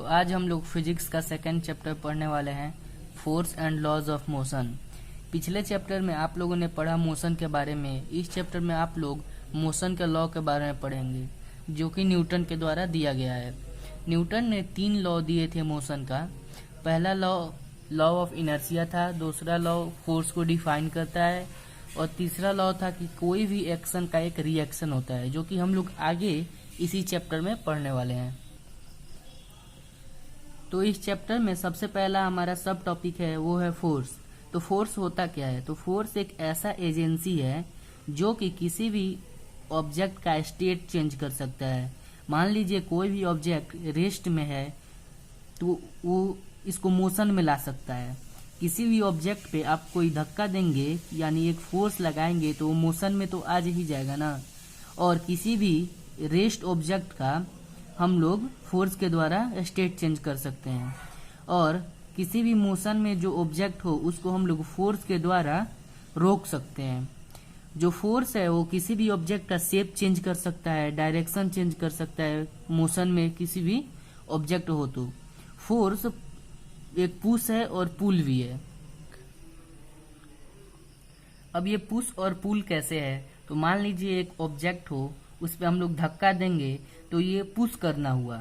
आज हम लोग फिजिक्स का सेकंड चैप्टर पढ़ने वाले हैं, force and laws of motion. पिछले चैप्टर में आप लोगों ने पढ़ा मोशन के बारे में। इस चैप्टर में आप लोग मोशन के लॉ के बारे में पढ़ेंगे, जो कि न्यूटन के द्वारा दिया गया है। न्यूटन ने 3 लॉ दिए थे मोशन का। पहला लॉ ऑफ इनर्शिया था, दूसरा लॉ फोर्स को डिफाइन करता है, और तीसरा लॉ था कि कोई भी एक्शन का एक रिएक्शन होता है, जो कि हम लोग आगे इसी चैप्टर में पढ़ने वाले हैं। तो इस चैप्टर में सबसे पहला हमारा सब टॉपिक है, वो है फोर्स। तो फोर्स होता क्या है? तो फोर्स एक ऐसा एजेंसी है जो कि किसी भी ऑब्जेक्ट का स्टेट चेंज कर सकता है। मान लीजिए कोई भी ऑब्जेक्ट रेस्ट में है तो वो इसको मोशन में ला सकता है। किसी भी ऑब्जेक्ट पे आप कोई धक्का देंगे यानी एक फोर्स लगाएंगे तो वो मोशन में तो आ ही जाएगा ना। और किसी भी रेस्ट ऑब्जेक्ट का हम लोग फोर्स के द्वारा स्टेट चेंज कर सकते हैं, और किसी भी मोशन में जो ऑब्जेक्ट हो उसको हम लोग फोर्स के द्वारा रोक सकते हैं। जो फोर्स है वो किसी भी ऑब्जेक्ट का शेप चेंज कर सकता है, डायरेक्शन चेंज कर सकता है मोशन में किसी भी ऑब्जेक्ट हो। तो फोर्स एक पुश है और पुल भी है। अब ये पुश और पुल कैसे है? तो मान लीजिए एक ऑब्जेक्ट हो, उस पर हम लोग धक्का देंगे तो ये पुश करना हुआ।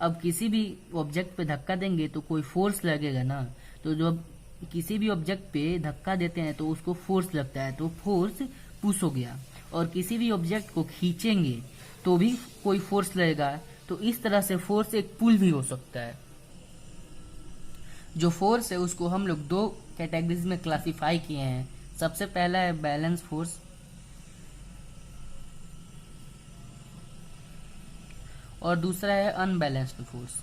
अब किसी भी ऑब्जेक्ट पे धक्का देंगे तो कोई फोर्स लगेगा ना। तो जब किसी भी ऑब्जेक्ट पे धक्का देते हैं तो उसको फोर्स लगता है, तो फोर्स पुश हो गया। और किसी भी ऑब्जेक्ट को खींचेंगे तो भी कोई फोर्स लगेगा। तो इस तरह से फोर्स एक पुल भी हो सकता है। जो फोर्स है उसको हम लोग 2 कैटेगरीज में क्लासिफाई किए हैं। सबसे पहला है बैलेंस फोर्स, और दूसरा है अनबैलेंस्ड फोर्स।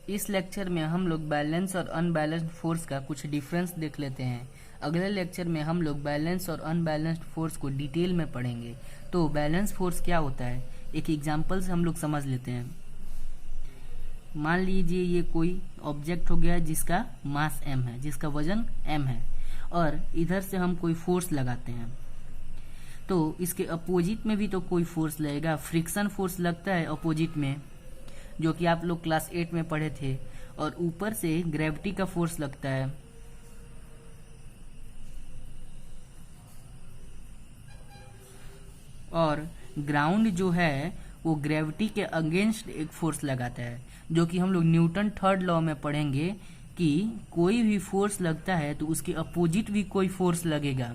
इस लेक्चर में हम लोग बैलेंस और अनबैलेंस्ड फोर्स का कुछ डिफरेंस देख लेते हैं। अगले लेक्चर में हम लोग बैलेंस और अनबैलेंस्ड फोर्स को डिटेल में पढ़ेंगे। तो बैलेंस फोर्स क्या होता है, एक एग्जांपल से हम लोग समझ लेते हैं। मान लीजिए ये कोई ऑब्जेक्ट हो गया जिसका मास m है, जिसका वजन m है, और इधर से हम कोई फोर्स लगाते हैं तो इसके अपोजिट में भी तो कोई फोर्स लगेगा। फ्रिक्शन फोर्स लगता है अपोजिट में, जो कि आप लोग क्लास 8 में पढ़े थे। और ऊपर से ग्रेविटी का फोर्स लगता है। और ग्राउंड जो है वो ग्रेविटी के अगेंस्ट एक फोर्स लगाता है, जो कि हम लोग न्यूटन थर्ड लॉ में पढ़ेंगे कि कोई भी फोर्स लगता है तो उसके अपोजिट भी कोई फोर्स लगेगा।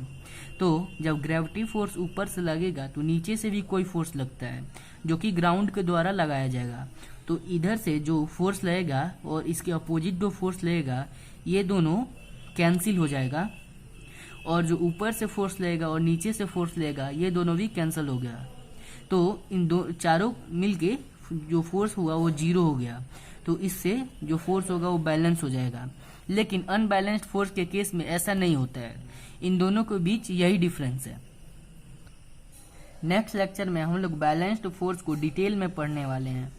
तो जब ग्रेविटी फोर्स ऊपर से लगेगा तो नीचे से भी कोई फोर्स लगता है, जो कि ग्राउंड के द्वारा लगाया जाएगा। तो इधर से जो फोर्स लगेगा और इसके अपोजिट जो फोर्स लगेगा, ये दोनों कैंसिल हो जाएगा। और जो ऊपर से फोर्स लगेगा और नीचे से फोर्स लगेगा, ये दोनों भी कैंसिल हो गया। तो इन चारों मिलके जो फोर्स हुआ वो 0 हो गया। तो इससे जो फोर्स होगा वो बैलेंस हो जाएगा। लेकिन अनबैलेंस्ड फोर्स के केस में ऐसा नहीं होता है। इन दोनों के बीच यही डिफरेंस है। नेक्स्ट लेक्चर में हम लोग बैलेंस्ड फोर्स को डिटेल में पढ़ने वाले हैं।